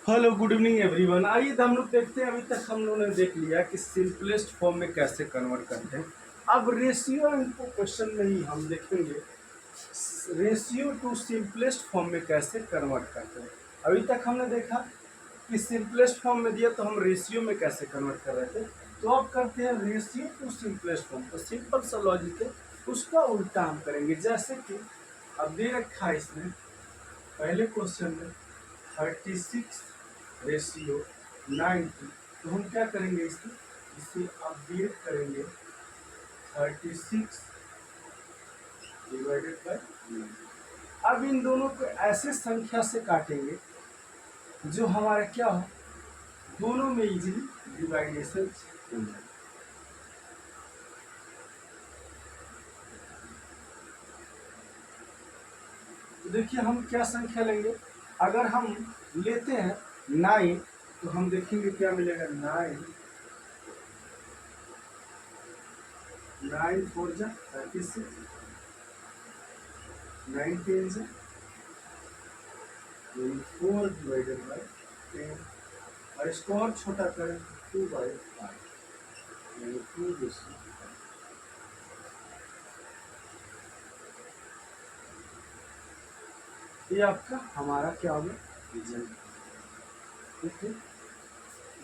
Hello good evening everyone. आइए हम लोग देखते हैं, अभी तक हम लोगों ने देख लिया कि सिंपलेस्ट फॉर्म में कैसे कन्वर्ट करते हैं। अब रेशियो इनको क्वेश्चन में ही हम देखेंगे रेशियो टू सिंपलेस्ट फॉर्म में कैसे कन्वर्ट करते हैं। अभी तक हमने देखा कि सिंपलेस्ट फॉर्म में दिया तो हम रेशियो में कैसे कन्वर्ट कर रहे थे। तो अब करते हैं रेशियो टू सिंपलेस्ट फॉर्म। तो सिंपल सा लॉजिक है, उसका उल्टा हम करेंगे। जैसे कि अब दे रखा है इसमें पहले क्वेश्चन में 36 रेशियो 90। तो हम क्या करेंगे इसे अपडेट करेंगे 36 डिवाइडेड बाय 90। अब इन दोनों को ऐसे संख्या से काटेंगे जो हमारा क्या हो, दोनों में इजीली डिवाइडेशन हो जाए। तो देखिए हम क्या संख्या लेंगे। अगर हम लेते हैं 9 तो हम देखेंगे क्या मिलेगा। 9 4 जा 36, 9 10 जा 4 डिवाइडेड बाय 10। और इसको और छोटा करें 2/5 यानी 2/5। ये आपका हमारा क्या होगा रिजल्ट। ठीक है,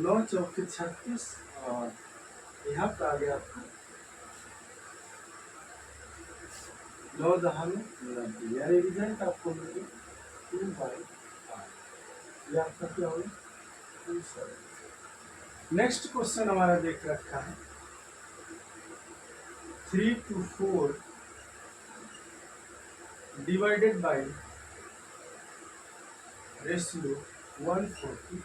9 चौके 36 और यहाँ पे आ गया आपका 9 दहा में 90, यानी रिजल्ट आपको मिलेगा 2/5। ये आपका क्या होगा 27। नेक्स्ट क्वेश्चन हमारा देख रखा है 3 to 4 डिवाइडेड बाई रेशियो 140।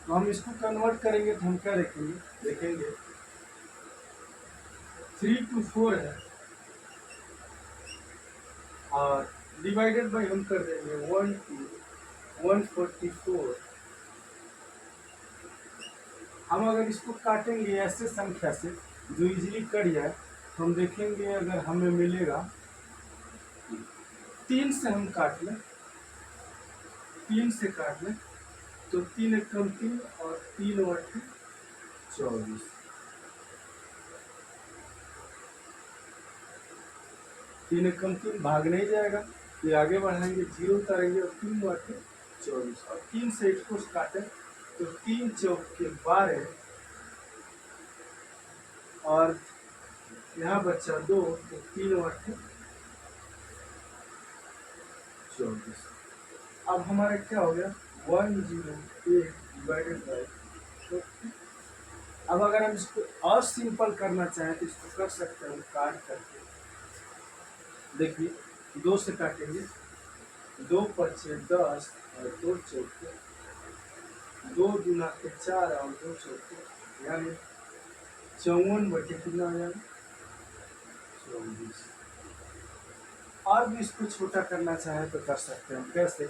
तो हम इसको कन्वर्ट करेंगे तो हम क्या देखेंगे 3 to 4 है और डिवाइडेड बाई हम कर देंगे 1 to 144। हम अगर इसको काटेंगे ऐसे संख्या से जो इजीली कट जाए तो हम देखेंगे अगर हमें मिलेगा 3 से हम काट लें, 3 से काट लें तो 3 एकम 3 और 3 और 24। 3 एकम 3 भाग नहीं जाएगा, ये आगे बढ़ाएंगे 0 उतारेंगे और 3 और 24 और 3 से इसको काटें तो 3 चौके 12 और यहाँ बच्चा 2 तो 3 और 24। अब हमारा क्या हो गया 108 डिवाइडेड बाई 50। अब अगर हम इसको और सिंपल करना चाहें तो इसको कर सकते हैं काट करके। देखिए 2 से काटेंगे, 2 पचे 10 और 2 चौके 2 दूना के 4 और 2 चौके यानी 54 बटे कितना हो जाएगा 24। और भी इसको छोटा करना चाहे तो कर सकते हैं। कैसे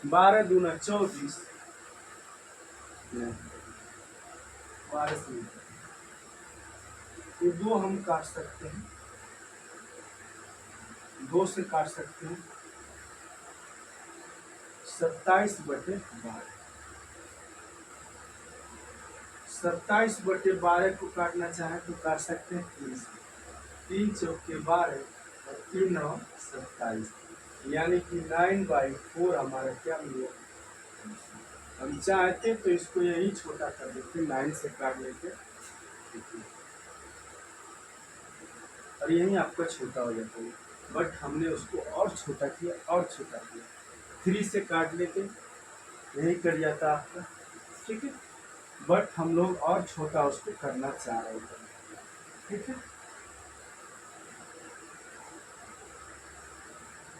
12 दूना 24 12 से ये 2 हम काट सकते हैं, 2 से काट सकते हैं 27 बटे 12। 27 बटे 12 को काटना चाहे तो काट सकते हैं 3 से। 3 चौके 12 और 3 9 27 यानी कि 9/4 हमारा क्या मिलेगा। हम चाहते तो इसको यही छोटा कर देते 9 से काट लेते और यही आपका छोटा हो जाता है, बट हमने उसको और छोटा किया और छोटा किया। 3 से काट लेते यही कर जाता आपका। ठीक है, बट हम लोग और छोटा उसको करना चाह रहे थे। ठीक है,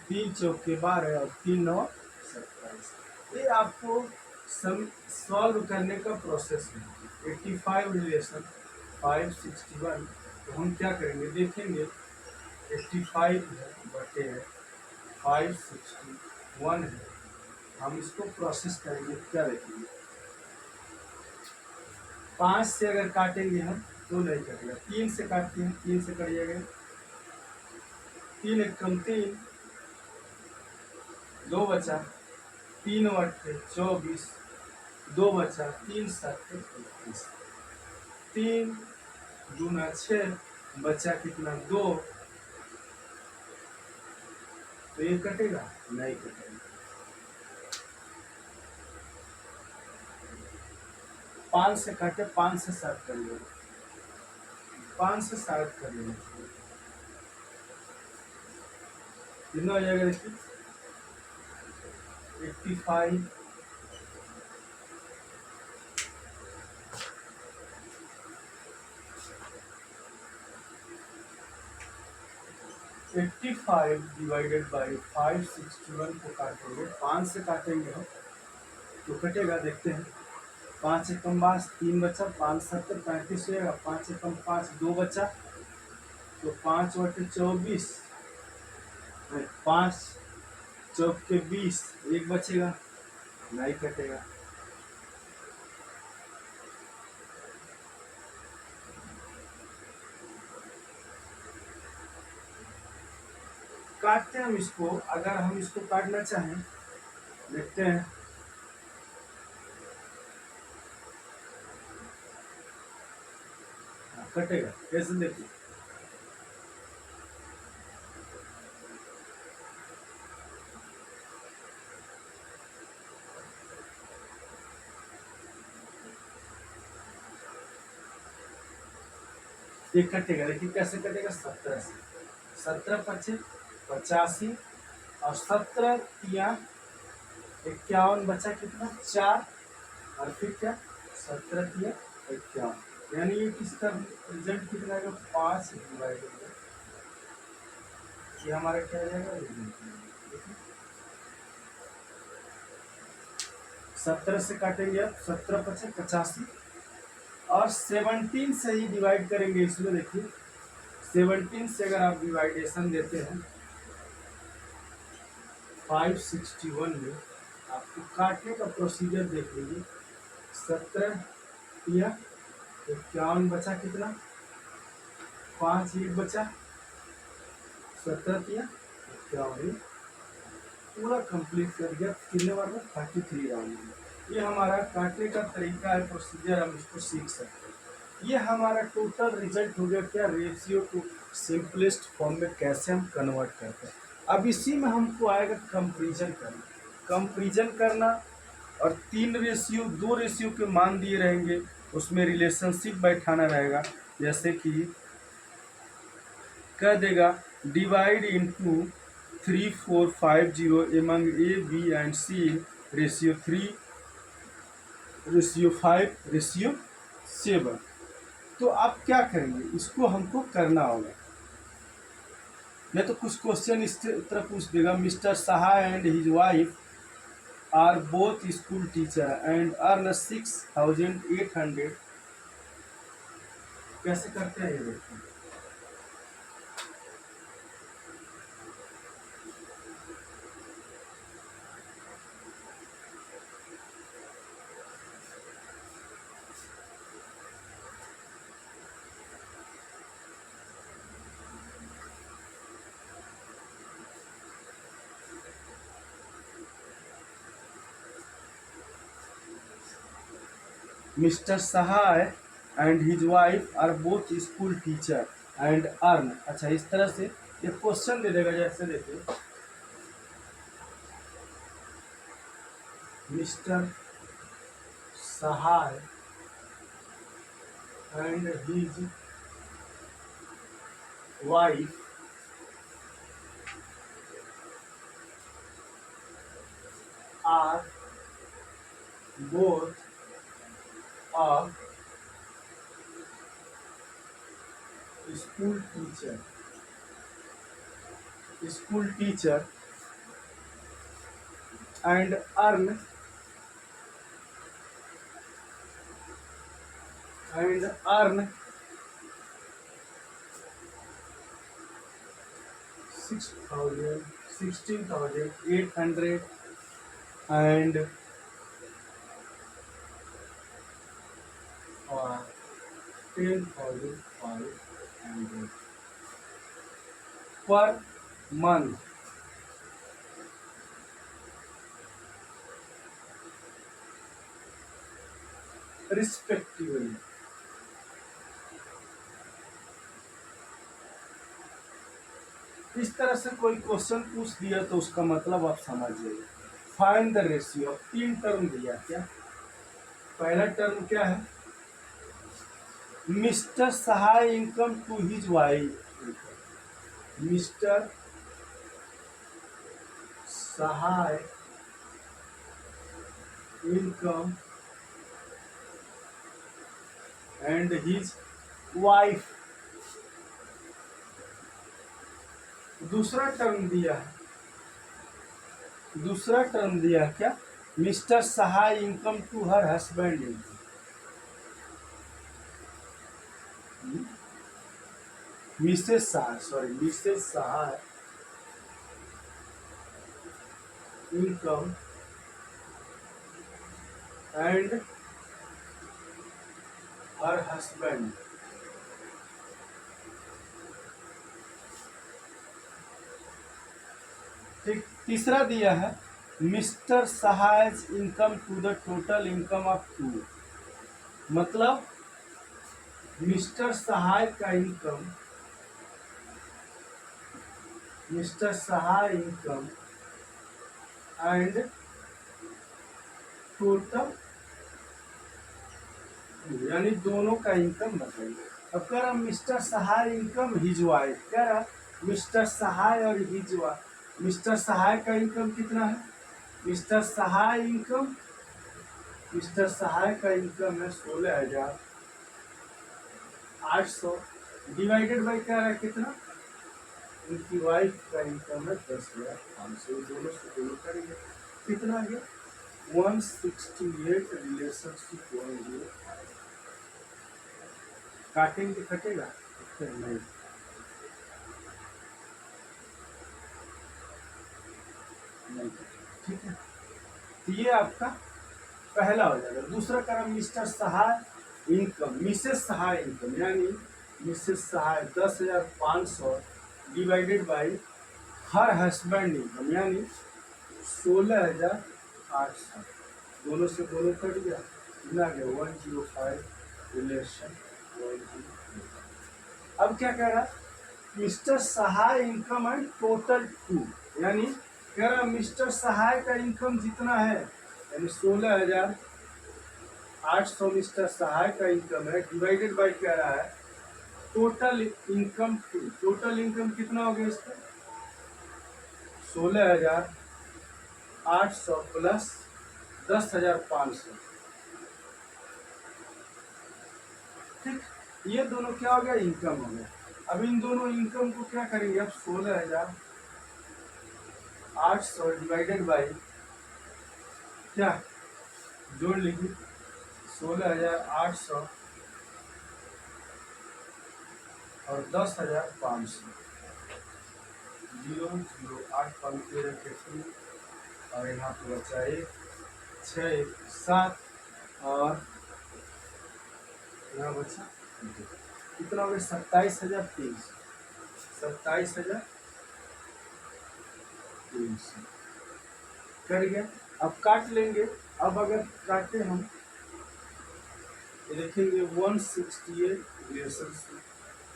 3 चौके 12 और 3 9 27। ये आपको सॉल्व करने का प्रोसेस है। 85 रिलेशन 561। तो हम क्या करेंगे देखेंगे 85 है बटे है 561 है। हम इसको प्रोसेस करेंगे क्या देखेंगे 5 से अगर काटेंगे हम तो नहीं कटेगा, 3 से काटते हैं 3 से कट जाएगा 3 एकम 3 दो बचा, 3 × 8 = 24, दो बचा, 3 × 7 = 21, 3 × 6 बचा कितना, 2, तो ये कटेगा नहीं कटेगा। 5 से काटे, 5 से 7 कर लेंगे, 5 से 7 कर लेंगे, कितना हो जाएगा देखिए, 85, 85 डिवाइडेड बाई 561 को काटेंगे, 5 से काटेंगे हम तो कटेगा, देखते हैं। 5 एकम 5, 3 बचा, 5 7 35 होगा, 5 एकम 5, 2 बचा, तो 5/24, 5 चौक के 20, एक बचेगा, नहीं कटेगा। काटते हैं हम इसको, अगर हम इसको काटना चाहें, देखते हैं। कटेगा कैसे, देखिए। ये कटेगा, देखिए कैसे कटेगा, 17 से, 17×5 = 85, और 17×3 = 51, बचा कितना, 4, और फिर क्या, 17×3 = 51, यानी ये किसका रिजल्ट कितना आएगा, 5 डिवाइडेड, ये हमारा क्या आ जाएगा, 17 से काटेंगे अब, 17×5 = 85, और 17 से ही डिवाइड करेंगे इसमें, देखिए 17 से अगर आप डिवाइडेशन देते हैं 561 में, आपको काटने का प्रोसीजर देख लीजिए। 17×51 बचा कितना, 5, 1 बचा, 17×51 पूरा कंप्लीट कर दिया, कितने बार में, 33 राउंड में। ये हमारा काटने का तरीका है, प्रोसीजर, हम इसको सीख सकते हैं। ये हमारा टोटल रिजल्ट हो गया क्या, रेशियो को सिंपलेस्ट फॉर्म में कैसे हम कन्वर्ट करते हैं। अब इसी में हमको आएगा कंपैरिजन करना, कंपैरिजन करना, और 3 रेशियो 2 रेशियो के मान दिए रहेंगे, उसमें रिलेशनशिप बैठाना रहेगा, जैसे कि कह देगा divide into 3450 among A, B and C ratio 3, ratio 5, ratio 7। तो आप क्या करेंगे, इसको हमको करना होगा। मैं तो कुछ क्वेश्चन इस तरह पूछ देगा, mister Saha and his wife are both school teacher and earn 6800, कैसे करते हैं ये देखिए। Mister Sahay and his wife are both school teacher and earn, अच्छा इस तरह से एक क्वेश्चन दे देगा, जैसे देखिए mister Sahay and his wife are both a school teacher and earn 16,800 and 10,500 per month, respectively. इस तरह से कोई क्वेश्चन पूछ दिया तो उसका मतलब आप समझ जाइए। फाइंड द रेशियो, 3 टर्म दिया क्या। पहला टर्म क्या है, mister Sahay income to his wife. Mister Sahay income and his wife. दूसरा टर्म दिया है, दूसरा टर्म दिया क्या, mister Sahay income to her husband income. Mrs Sahay, sorry, Mrs Sahay income and her husband. ठीक, तीसरा दिया है mister Sahay income to the total income of two. मतलब मिस्टर सहाय का income, mister Sahay income and total, यानी दोनों का इनकम बताइए। अब कह रहा mister Sahay income his wife, कह रहा मिस्टर सहाय और हिज वाइफ। मिस्टर सहाय का इनकम कितना है, mister Sahay income, mister Sahay का इनकम है 16,800 डिवाइडेड बाई क्या रहा है कितना, उनकी वाइफ का इनकम है 10,500। दोनों से दोनों करेंगे कितना आ गया 168 रिलेशनशिप 105। काटेंगे कटेगा फिर नहीं, नहीं कटेगा। ठीक है, तो ये आपका पहला हो जाएगा। दूसरा क्रम mister Sahay income, Mrs Sahay income, यानी Mrs Sahay 10,500 divided by her husband income, यानी 16,800। दोनों से दोनों कट गया, कितना गया 105 रिलेशन 105। अब क्या कह रहा, mister Sahay income and total two, यानी कह रहा मिस्टर सहाय का इनकम जितना है, यानी 16,800 मिस्टर सहाय का इनकम है, डिवाइडेड बाई कह रहा है total income two. Total income कितना हो गया इसका 16,800 प्लस 10,500। ठीक, ये दोनों क्या हो गया इनकम हो गया। अब इन दोनों इनकम को क्या करेंगे, अब 16,800 डिवाइडेड बाई क्या, जोड़ लीजिए 16,800 और 10,500, 0,0,8,5 और यहाँ पे बचा 1, 6, 7 और यहाँ बचा कितना हो गया 27,300, 27,300 कर गया। अब काट लेंगे, अब अगर काटे हम देखेंगे 168 रिलेशनशिप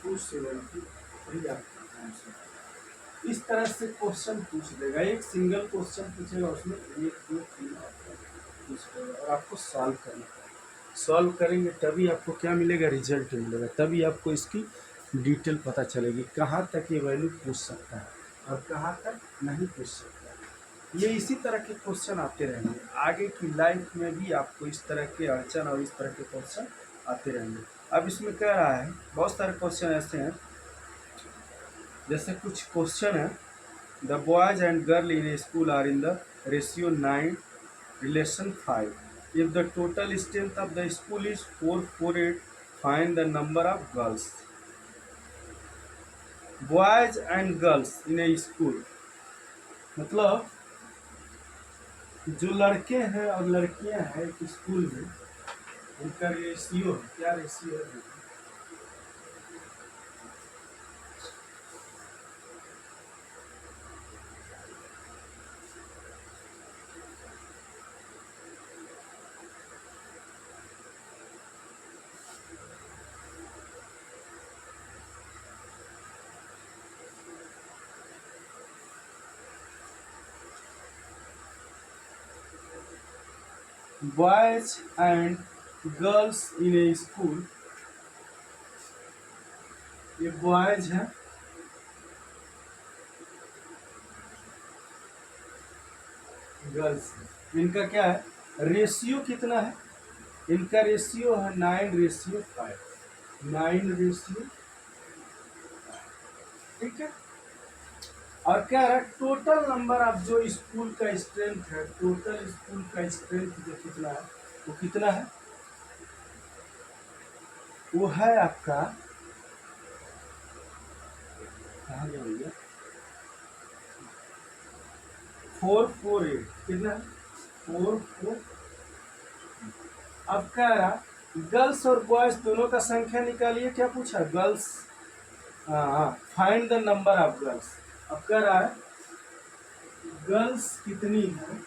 273 आपका आंसर। इस तरह से क्वेश्चन पूछ देगा, एक सिंगल क्वेश्चन पूछेगा, उसमें 1, 2, 3 पूछ देगा और आपको सॉल्व करना है। सॉल्व करेंगे तभी आपको क्या मिलेगा, रिजल्ट मिलेगा, तभी आपको इसकी डिटेल पता चलेगी कहाँ तक ये वैल्यू पूछ सकता है और कहाँ तक नहीं पूछ सकता है। ये इसी तरह के क्वेश्चन आते रहेंगे, आगे की लाइफ में भी आपको इस तरह के अड़चन और इस तरह के क्वेश्चन आते रहेंगे। अब इसमें कह रहा है बहुत सारे क्वेश्चन ऐसे हैं, जैसे कुछ क्वेश्चन है, the boys and girl in a school are in the ratio 9 relation 5। If the total strength of the school is 448, find the number of girls. Boys and girls in a school, मतलब जो लड़के हैं और लड़कियां हैं एक school में, उनका रेशियो है, क्या रेशियो है, boys and girls in a school, ये बॉयज है, गर्ल्स है। इनका क्या है, रेशियो कितना है, इनका रेशियो है 9:5, 9:5, ठीक है। और क्या है, टोटल नंबर ऑफ जो स्कूल का स्ट्रेंथ है, टोटल स्कूल का स्ट्रेंथ जो कितना है, वो कितना है, वो है आपका, कहाँ गया भैया, 448, कितना है, 44। अब कह रहा गर्ल्स और बॉयज दोनों का संख्या निकालिए, क्या पूछा, गर्ल्स, हाँ, find the number of girls. अब कह रहा है गर्ल्स कितनी है,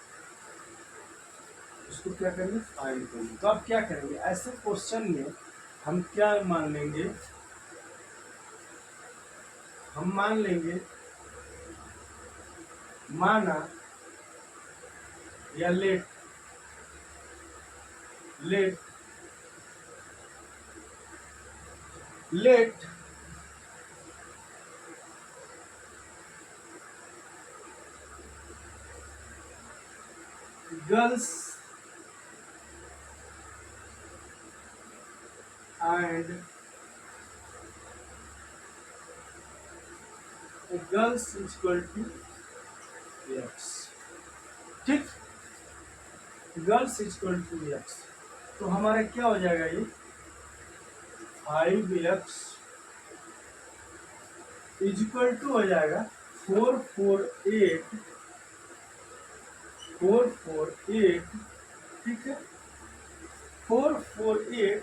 उसको क्या करेंगे, फाइंड करेंगे। तो अब क्या करेंगे, ऐसे क्वेश्चन में हम क्या मान लेंगे, हम मान लेंगे, माना या let, let, let girls and girls equal to x, ठीक, गर्ल्स इक्वल टू एक्स। तो हमारा क्या हो जाएगा, ये 5x इक्वल टू हो जाएगा 448, 448, ठीक है, 448।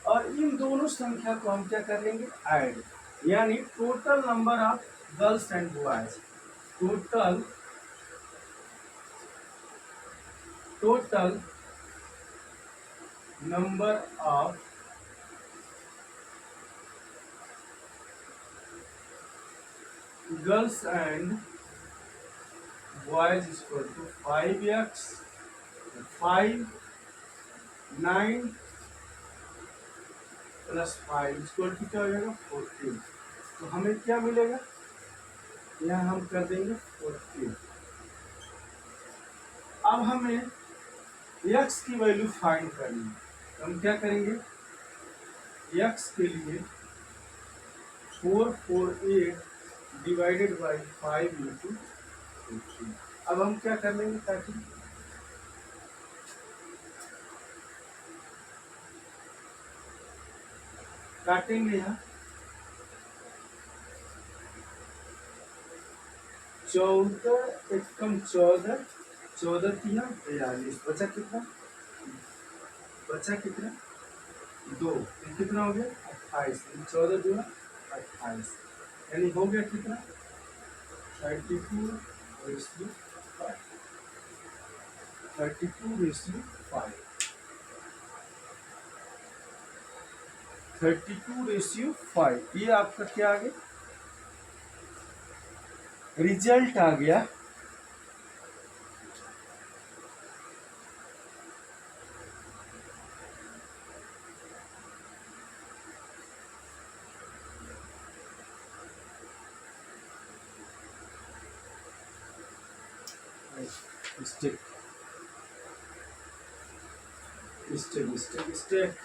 और इन दोनों संख्या को हम क्या कर लेंगे, ऐड, यानी total number of girls and boys, total, total number of girls and boys equal to 5x, 5, 9 plus 5 equal to क्या हो जाएगा, 14। तो हमें क्या मिलेगा, यहाँ हम कर देंगे 14। अब हमें x की वैल्यू फाइंड करनी है, तो हम क्या करेंगे, x के लिए 448 डिवाइडेड बाई 5 इंटू 14। अब हम क्या कर लेंगे, ताकि काटेंगे यहाँ 14 एक कम 14, 14 43, बचा कितना, बचा कितना, 2, कितना हो गया 28, 14 2 28, यानी हो गया कितना 32:5, 32:5, 32:5, ये आपका क्या आ गया, रिजल्ट आ गया। Mistake, mistake, mistake, mistake,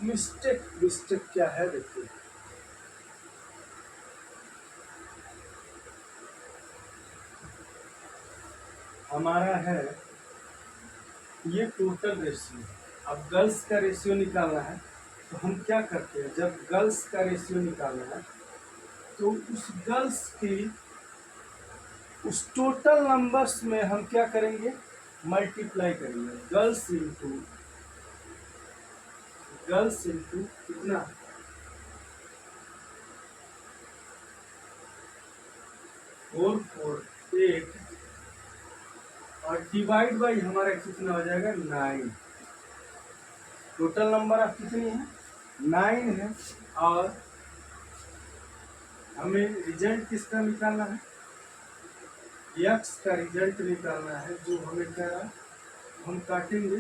mistake, mistake क्या है, देखिए हमारा है ये टोटल रेशियो। अब गर्ल्स का रेशियो निकालना है, तो हम क्या करते हैं, जब गर्ल्स का रेशियो निकालना है तो उस गर्ल्स की उस टोटल नंबर्स में हम क्या करेंगे, मल्टीप्लाई करेंगे, गर्ल्स इंटू कितना, 448 और डिवाइड बाई हमारा कितना हो जाएगा 9। टोटल नंबर आप कितनी है, 9 है, और हमें रिजल्ट किसका निकालना है, यक्स का रिजल्ट निकालना है जो हमें कह रहा है, हम काटेंगे।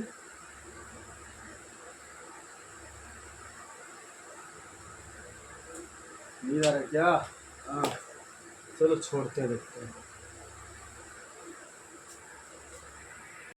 नींद आ रहा है क्या? हाँ, चलो छोड़ते हैं, देखते हैं।